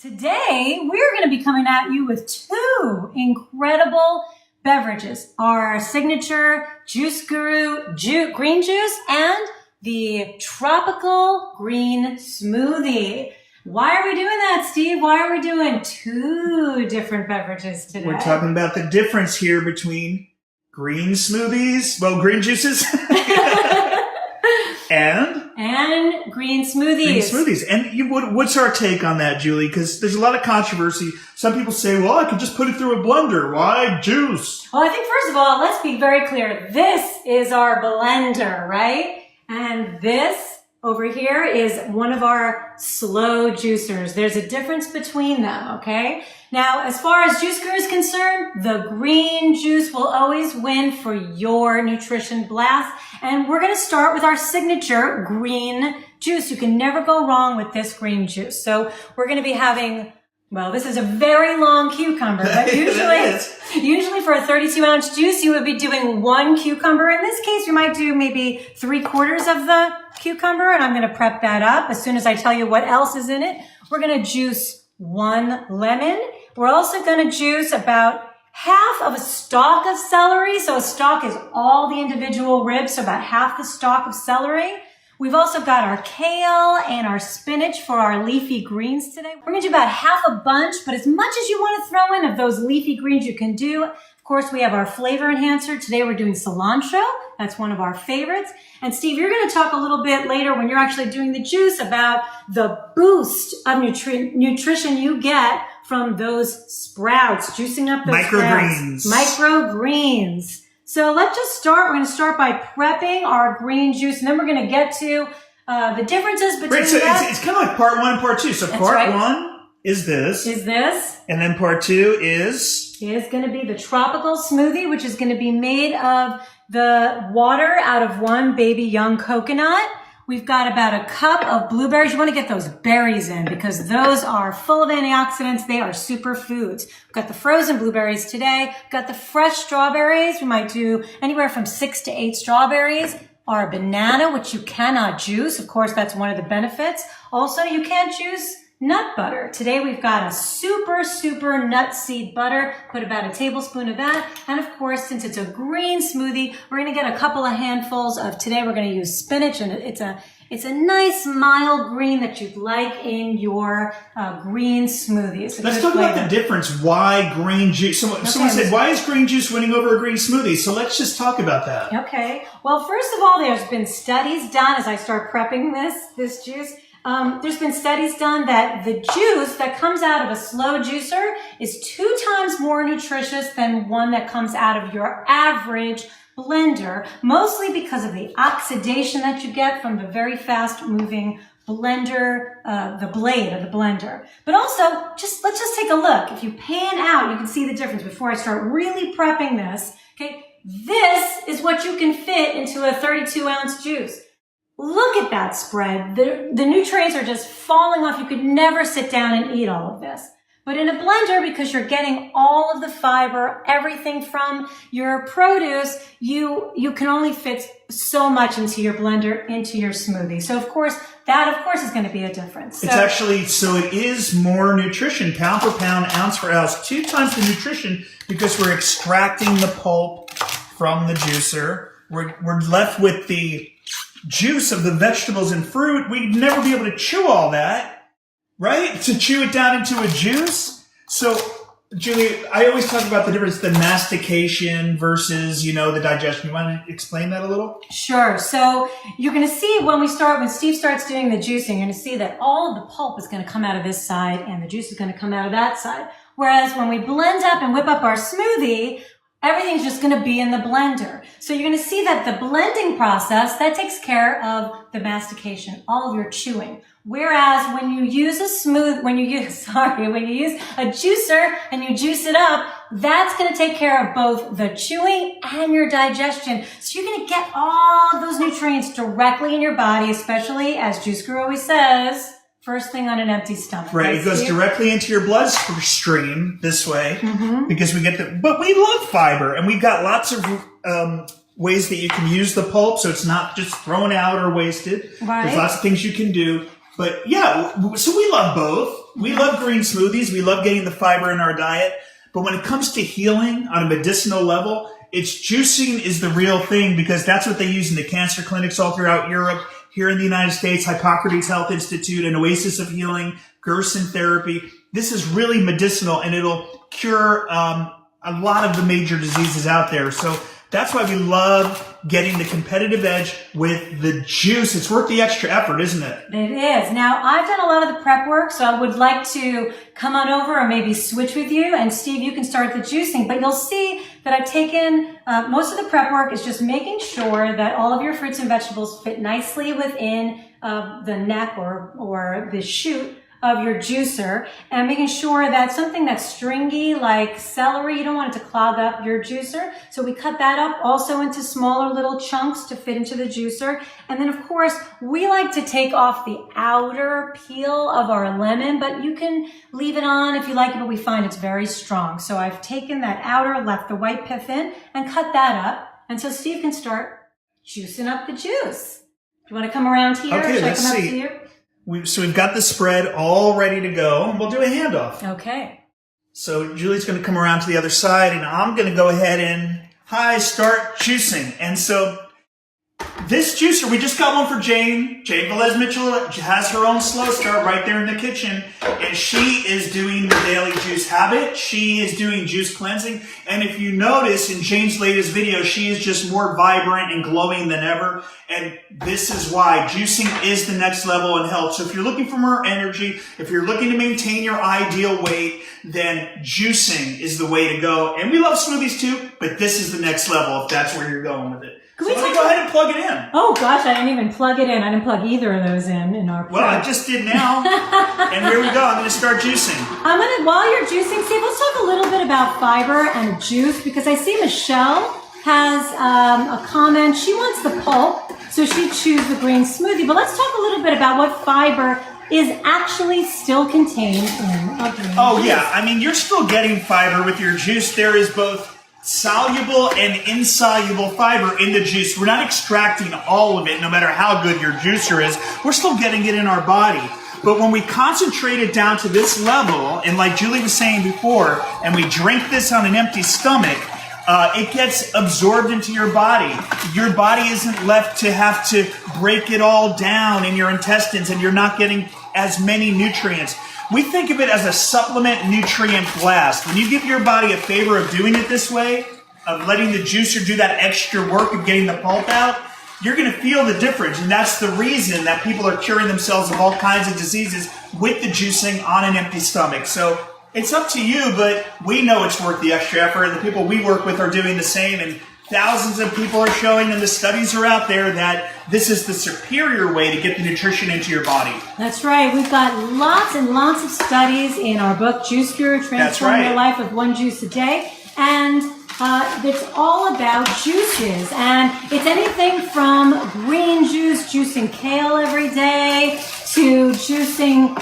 Today, we're going to be coming at you with two incredible beverages. Our signature Juice Guru green juice and the Tropical Green Smoothie. Why are we doing that, Steve? Why are we doing two different beverages today? We're talking about the difference here between green smoothies, green juices, and green smoothies. Green smoothies. And what's our take on that, Julie? Because there's a lot of controversy. Some people say, well, I could just put it through a blender. Why juice? Well, I think first of all, let's be very clear. This is our blender, right? And this over here is one of our slow juicers. There's a difference between them, okay? Now, as far as Juice Guru is concerned, the green juice will always win for your nutrition blast. And we're going to start with our signature green juice. You can never go wrong with this green juice. So we're going to be having, well, this is a very long cucumber, but usually for a 32-ounce juice, you would be doing one cucumber. In this case, you might do maybe 3/4 of the cucumber, and I'm going to prep that up. As soon as I tell you what else is in it, we're going to juice 1 lemon. We're also going to juice about half of a stalk of celery. So a stalk is all the individual ribs, so about half the stalk of celery. We've also got our kale and our spinach for our leafy greens today. We're going to do about half a bunch, but as much as you want to throw in of those leafy greens you can do. Of course, we have our flavor enhancer. Today we're doing cilantro. That's one of our favorites. And Steve, you're going to talk a little bit later when you're actually doing the juice about the boost of nutrition you get from those sprouts, juicing up those microgreens. Microgreens. So let's just start. We're going to start by prepping our green juice, and then we're going to get to the differences between Right, so it's kind of like part 1 and part 2. So part 1 is this. And then part 2 is going to be the tropical smoothie, which is going to be made of the water out of 1 baby young coconut. We've got about a cup of blueberries. You want to get those berries in because those are full of antioxidants. They are superfoods. We've got the frozen blueberries today. We've got the fresh strawberries. We might do anywhere from 6 to 8 strawberries. Our banana, which you cannot juice. Of course, that's one of the benefits. Also, you can't juice nut butter. Today we've got a super nut seed butter. Put about a tablespoon of that. And of course, since it's a green smoothie, we're going to get a couple of handfuls of, today we're going to use spinach, and it's a nice mild green that you'd like in your green smoothie. Let's talk about the difference. Why green juice? Someone said, why is green juice winning over a green smoothie? So let's just talk about that. Okay. Well, first of all, there's been studies done as I start prepping this juice. There's been studies done that the juice that comes out of a slow juicer is 2 times more nutritious than one that comes out of your average blender, mostly because of the oxidation that you get from the very fast moving blender, the blade of the blender. But also, let's just take a look. If you pan out, you can see the difference before I start really prepping this. Okay. This is what you can fit into a 32-ounce juice. Look at that spread. The nutrients are just falling off. You could never sit down and eat all of this. But in a blender, because you're getting all of the fiber, everything from your produce, you can only fit so much into your blender, into your smoothie. So of course, is going to be a difference. It's actually, so it is more nutrition, pound for pound, ounce for ounce, 2 times the nutrition because we're extracting the pulp from the juicer. We're left with the juice of the vegetables and fruit. We'd never be able to chew all that, right? To chew it down into a juice. So, Julie, I always talk about the difference, the mastication versus, the digestion. You want to explain that a little? Sure. So you're going to see when Steve starts doing the juicing, you're going to see that all of the pulp is going to come out of this side and the juice is going to come out of that side. Whereas when we blend up and whip up our smoothie, everything's just going to be in the blender. So you're going to see that the blending process, that takes care of the mastication, all of your chewing. Whereas when you use a juicer and you juice it up, that's going to take care of both the chewing and your digestion. So you're going to get all of those nutrients directly in your body, especially, as Juice Guru always says, first thing on an empty stomach. Right, it goes directly into your bloodstream this way because we get but we love fiber, and we've got lots of ways that you can use the pulp so it's not just thrown out or wasted. Right. There's lots of things you can do. But yeah, so we love both. We love green smoothies. We love getting the fiber in our diet. But when it comes to healing on a medicinal level, it's juicing is the real thing because that's what they use in the cancer clinics all throughout Europe. Here in the United States, Hippocrates Health Institute, an oasis of healing, Gerson therapy. This is really medicinal and it'll cure a lot of the major diseases out there. So that's why we love getting the competitive edge with the juice. It's worth the extra effort, isn't it? It is. Now, I've done a lot of the prep work, so I would like to come on over or maybe switch with you. And Steve, you can start the juicing. But you'll see that I've taken most of the prep work is just making sure that all of your fruits and vegetables fit nicely within the neck or the chute of your juicer, and making sure that something that's stringy like celery, you don't want it to clog up your juicer. So we cut that up also into smaller little chunks to fit into the juicer. And then of course, we like to take off the outer peel of our lemon, but you can leave it on if you like it, but we find it's very strong. So I've taken that outer, left the white pith in, and cut that up. And so Steve can start juicing up the juice. Do you want to come around here? Okay, let's see. To you? So we've got the spread all ready to go. We'll do a handoff. Okay. So Julie's going to come around to the other side, and I'm going to go ahead and start juicing. And so this juicer, we just got one for Jane. Jane Velez Mitchell has her own slow start right there in the kitchen, and she is doing the daily juice habit. She is doing juice cleansing. And if you notice in Jane's latest video, she is just more vibrant and glowing than ever. And this is why juicing is the next level in health. So if you're looking for more energy, if you're looking to maintain your ideal weight, then juicing is the way to go. And we love smoothies too, but this is the next level if that's where you're going with it. So let me go ahead and plug it in. Oh gosh, I didn't even plug it in. I didn't plug either of those in our prep. Well, I just did now. And here we go. I'm going to start juicing. While you're juicing, Steve, let's talk a little bit about fiber and juice, because I see Michelle has a comment. She wants the pulp, so she'd choose the green smoothie. But let's talk a little bit about what fiber is actually still contained in a green juice. Yeah. I mean, you're still getting fiber with your juice. There is both soluble and insoluble fiber in the juice. We're not extracting all of it, no matter how good your juicer is. We're still getting it in our body. But when we concentrate it down to this level, and like Julie was saying before, and we drink this on an empty stomach, it gets absorbed into your body. Your body isn't left to have to break it all down in your intestines, and you're not getting as many nutrients. We think of it as a supplement nutrient blast. When you give your body a favor of doing it this way, of letting the juicer do that extra work of getting the pulp out, you're going to feel the difference. And that's the reason that people are curing themselves of all kinds of diseases with the juicing on an empty stomach. So it's up to you, but we know it's worth the extra effort. And the people we work with are doing the same. And thousands of people are showing, and the studies are out there, that this is the superior way to get the nutrition into your body. That's right. We've got lots and lots of studies in our book, Juice Guru, Transform Your Life with One Juice a Day. And it's all about juices. And it's anything from green juice, juicing kale every day, to juicing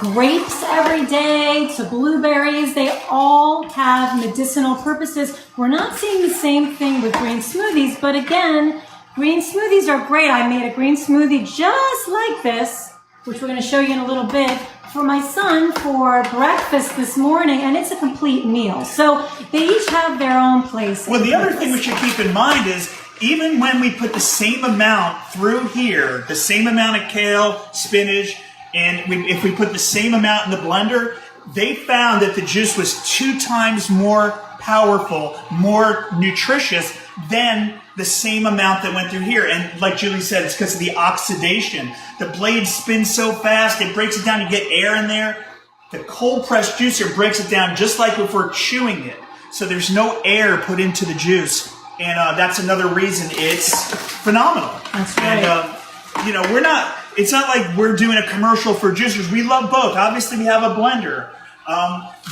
grapes every day, to blueberries. They all have medicinal purposes. We're not seeing the same thing with green smoothies, but again, green smoothies are great. I made a green smoothie just like this, which we're going to show you in a little bit, for my son for breakfast this morning, and it's a complete meal. So they each have their own place. Well, the other thing we should keep in mind is, even when we put the same amount through here, the same amount of kale, spinach, and if we put the same amount in the blender, they found that the juice was 2 times more powerful, more nutritious than the same amount that went through here. And like Julie said, it's because of the oxidation. The blade spins so fast, it breaks it down to get air in there. The cold pressed juicer breaks it down just like if we're chewing it. So there's no air put into the juice. And that's another reason it's phenomenal. That's right. And, it's not like we're doing a commercial for juicers. We love both. Obviously, we have a blender.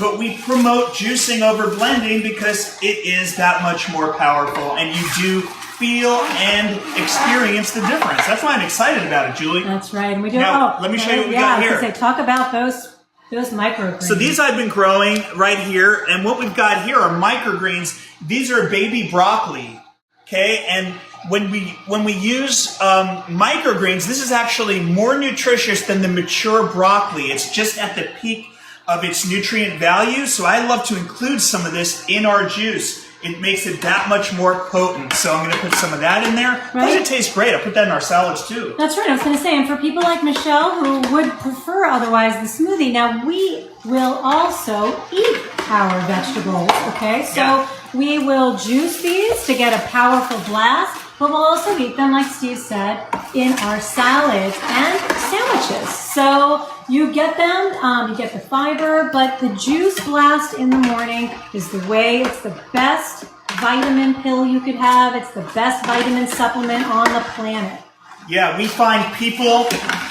But we promote juicing over blending because it is that much more powerful. And you do feel and experience the difference. That's why I'm excited about it, Julie. That's right. And we do. Now, let me show you what we got here. Talk about those microgreens. So these I've been growing right here. And what we've got here are microgreens. These are baby broccoli. Okay, and when we use microgreens, this is actually more nutritious than the mature broccoli. It's just at the peak of its nutrient value, so I love to include some of this in our juice. It makes it that much more potent. So I'm going to put some of that in there. Right. It tastes great. I'll put that in our salads too. That's right. I was going to say, and for people like Michelle who would prefer otherwise the smoothie, now we will also eat our vegetables, okay? So we will juice these to get a powerful blast, but we'll also eat them, like Steve said, in our salads and sandwiches. So you get them, you get the fiber, but the juice blast in the morning is the way. It's the best vitamin pill you could have. It's the best vitamin supplement on the planet. Yeah, we find people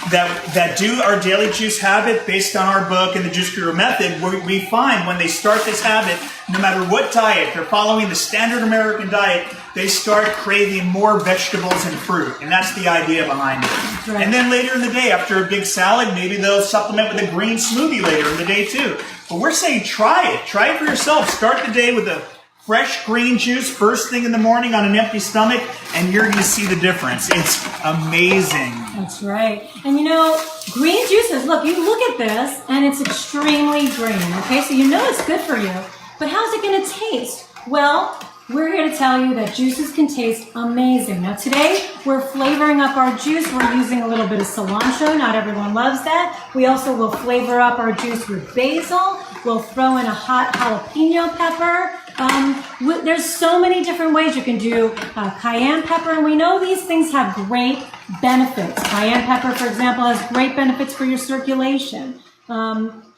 that do our daily juice habit based on our book and the Juice Guru method, we find when they start this habit, no matter what diet, they're following the standard American diet, they start craving more vegetables and fruit. And that's the idea behind it. Right. And then later in the day, after a big salad, maybe they'll supplement with a green smoothie later in the day too. But we're saying try it. Try it for yourself. Start the day with a fresh green juice first thing in the morning on an empty stomach, and you're going to see the difference. It's amazing. That's right. And you know, green juices, look, you look at this, and it's extremely green, okay? So you know it's good for you. But how's it going to taste? Well, we're here to tell you that juices can taste amazing. Now today, we're flavoring up our juice. We're using a little bit of cilantro. Not everyone loves that. We also will flavor up our juice with basil. We'll throw in a hot jalapeno pepper. There's so many different ways you can do cayenne pepper, and we know these things have great benefits. Cayenne pepper, for example, has great benefits for your circulation.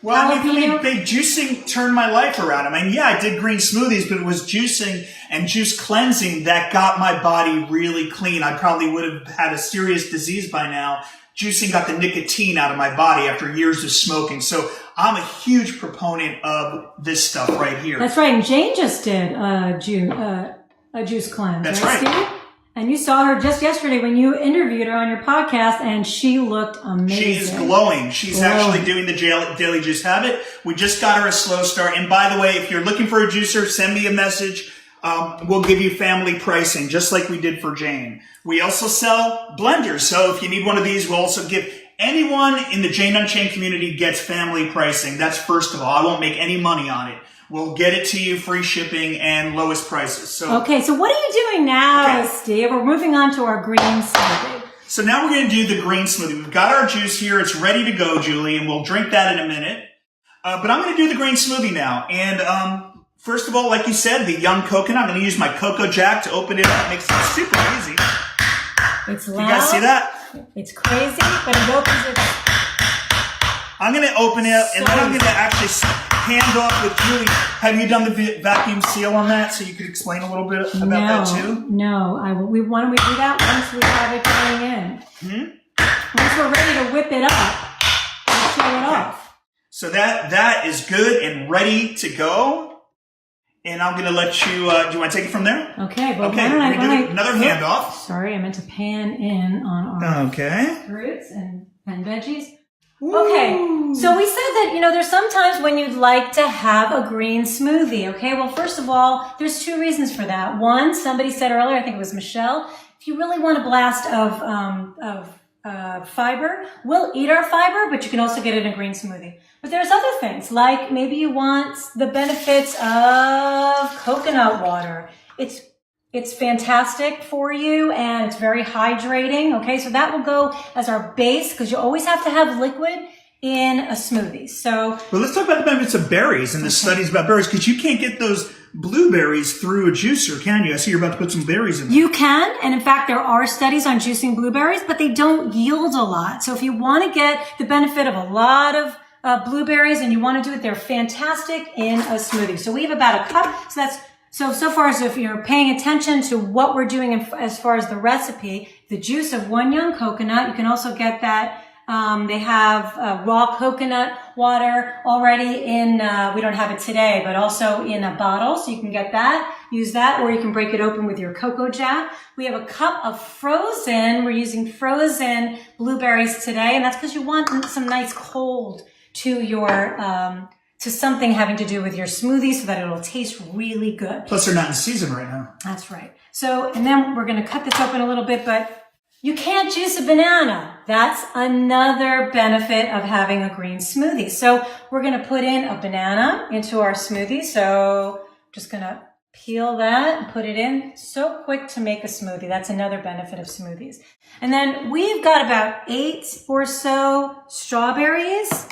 Well, I mean, juicing turned my life around. I mean, yeah, I did green smoothies, but it was juicing and juice cleansing that got my body really clean. I probably would have had a serious disease by now. Juicing got the nicotine out of my body after years of smoking. So I'm a huge proponent of this stuff right here. That's right. And Jane just did a juice cleanse. That's right. Steve? And you saw her just yesterday when you interviewed her on your podcast, and she looked amazing. She is glowing. She's actually doing the daily juice habit. We just got her a slow start. And by the way, if you're looking for a juicer, send me a message. We'll give you family pricing, just like we did for Jane. We also sell blenders. So if you need one of these, we'll also give anyone in the Jane Unchained community gets family pricing. That's first of all. I won't make any money on it. We'll get it to you, free shipping and lowest prices. So okay, so what are you doing now, Steve? We're moving on to our green smoothie. So now we're going to do the green smoothie. We've got our juice here. It's ready to go, Julie, and we'll drink that in a minute. But I'm going to do the green smoothie now. And first of all, like you said, the young coconut. I'm going to use my Cocoa Jack to open it up. It makes it super easy. It's loud. You guys see that? It's crazy, but it opens it up. I'm going to open it, and then I'm going to actually hand off with Julie. Have you done the vacuum seal on that so you could explain a little bit about that too? No. Why don't we do that once we have it going in? Once we're ready to whip it up, we'll show it off. So that is good and ready to go. And I'm going to let you, do you want to take it from there? Okay. But okay, we're going to do another handoff. Sorry, I meant to pan in on our fruits and veggies. Okay, so we said that, there's sometimes when you'd like to have a green smoothie, okay? Well, first of all, there's two reasons for that. One, somebody said earlier, I think it was Michelle, if you really want a blast of fiber, we'll eat our fiber, but you can also get it in a green smoothie. But there's other things, like maybe you want the benefits of coconut water. It's fantastic for you, and it's very hydrating, okay? So that will go as our base, because you always have to have liquid in a smoothie. So, well, let's talk about the benefits of berries and the studies about berries, because you can't get those blueberries through a juicer, can you? I see you're about to put some berries in there. You can, and in fact, there are studies on juicing blueberries, but they don't yield a lot. So if you want to get the benefit of a lot of blueberries and you want to do it, they're fantastic in a smoothie. So we have about a cup, so that's so far as if you're paying attention to what we're doing as far as the recipe, the juice of one young coconut, you can also get that. They have raw coconut water already in, we don't have it today, but also in a bottle. So you can get that, use that, or you can break it open with your Cocoa Jack. We have a cup of we're using frozen blueberries today. And that's because you want some nice cold to your to something having to do with your smoothie so that it'll taste really good. Plus, they're not in season right now. That's right. So, and then we're going to cut this open a little bit, but you can't juice a banana. That's another benefit of having a green smoothie. So we're going to put in a banana into our smoothie. So just going to peel that and put it in. So quick to make a smoothie. That's another benefit of smoothies. And then we've got about 8 or so strawberries.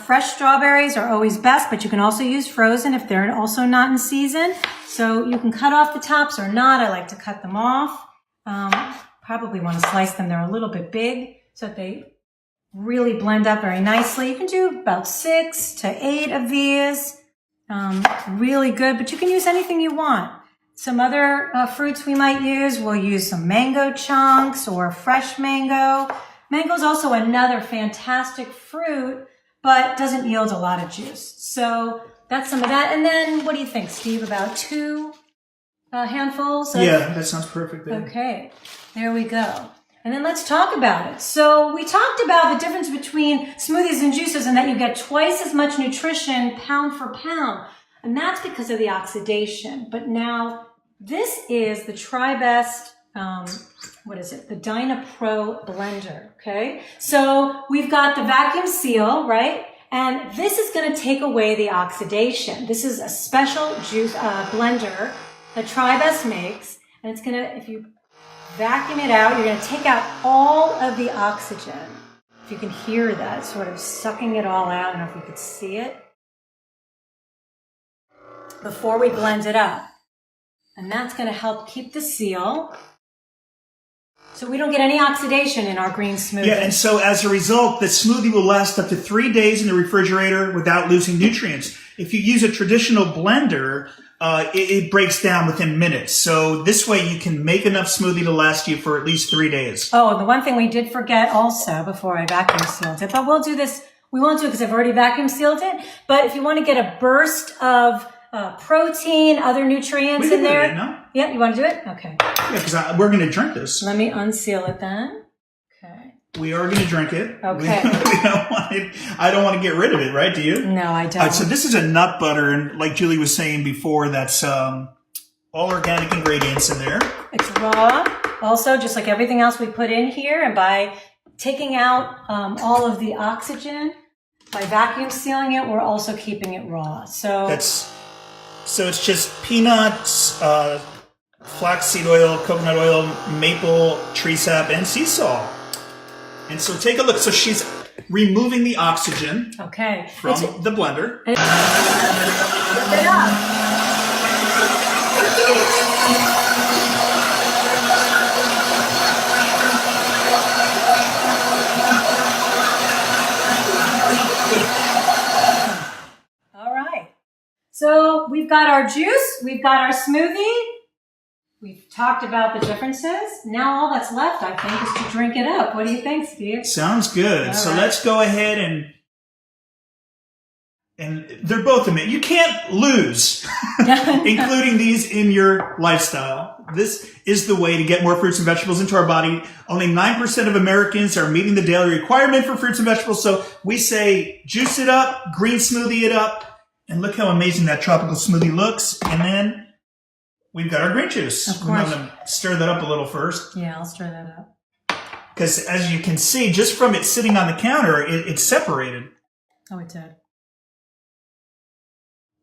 Fresh strawberries are always best, but you can also use frozen if they're also not in season. So you can cut off the tops or not. I like to cut them off. Probably want to slice them. They're a little bit big so that they really blend up very nicely. You can do about 6 to 8 of these. Really good, but you can use anything you want. Some other fruits we might use, we'll use some mango chunks or fresh mango. Mango is also another fantastic fruit, but doesn't yield a lot of juice. So that's some of that. And then what do you think, Steve? About 2 handfuls? Yeah, that sounds perfect there. Okay, there we go. And then let's talk about it. So we talked about the difference between smoothies and juices and that you get twice as much nutrition pound for pound. And that's because of the oxidation. But now this is the TriBest, the DynaPro blender, okay? So we've got the vacuum seal, right? And this is gonna take away the oxidation. This is a special juice blender that TriBest makes. And it's gonna, if you vacuum it out, you're going to take out all of the oxygen. If you can hear that, sort of sucking it all out. I don't know if you could see it. Before we blend it up. And that's going to help keep the seal so we don't get any oxidation in our green smoothie. Yeah, and so as a result, the smoothie will last up to 3 days in the refrigerator without losing nutrients. If you use a traditional blender, it breaks down within minutes. So this way you can make enough smoothie to last you for at least 3 days. Oh, and the one thing we did forget also before I vacuum sealed it, but we'll do this. We won't do it because I've already vacuum sealed it. But if you want to get a burst of protein, other nutrients in there. No? Yeah, you want to do it? Okay. Yeah, because we're going to drink this. Let me unseal it then. Okay. We are going to drink it. Okay. We don't want it. I don't want to get rid of it, right? Do you? No, I don't. So this is a nut butter, and like Julie was saying before, that's all organic ingredients in there. It's raw. Also, just like everything else we put in here, and by taking out all of the oxygen, by vacuum sealing it, we're also keeping it raw. So it's just peanuts, flaxseed oil, coconut oil, maple, tree sap, and sea salt. And so take a look. So she's removing the oxygen from the blender. Lift it up. All right. So we've got our juice. We've got our smoothie. We've talked about the differences. Now all that's left, I think, is to drink it up. What do you think, Steve? Sounds good. All so right. let's go ahead and they're both amazing. You can't lose, including these in your lifestyle. This is the way to get more fruits and vegetables into our body. Only 9% of Americans are meeting the daily requirement for fruits and vegetables. So we say juice it up, green smoothie it up, and look how amazing that tropical smoothie looks. And then we've got our green juice. Of course. I'm going to stir that up a little first. Yeah, I'll stir that up. Because as you can see, just from it sitting on the counter, it's separated. Oh, it did.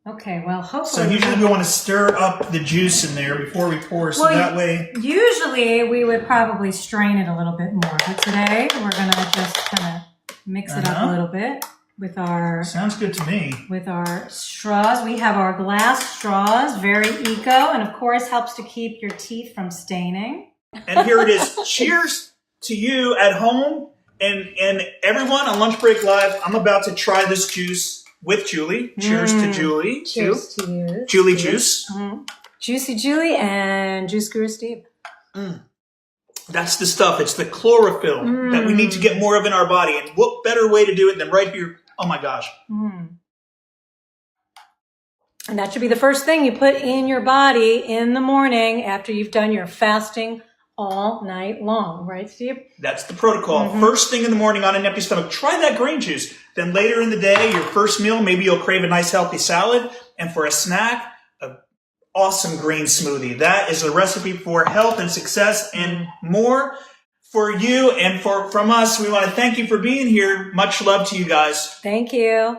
Okay, well, hopefully... So usually we want to stir up the juice in there before we pour, so that way... Usually we would probably strain it a little bit more, but today we're going to just kind of mix it up a little bit with our... Sounds good to me. With our straws. We have our glass straws, very eco, and of course helps to keep your teeth from staining. And here it is. Cheers to you at home and everyone on Lunch Break Live. I'm about to try this juice with Julie. Cheers to Julie. Cheers to you. Julie juice. Juicy Julie and Juice Guru Steve. That's the stuff. It's the chlorophyll that we need to get more of in our body. And what better way to do it than right here? Oh my gosh. And that should be the first thing you put in your body in the morning after you've done your fasting all night long, right, Steve? That's the protocol. First thing in the morning on an empty stomach, try that green juice. Then later in the day, your first meal, maybe you'll crave a nice healthy salad. And for a snack, an awesome green smoothie. That is a recipe for health and success and more for you and from us. We want to thank you for being here. Much love to you guys. Thank you.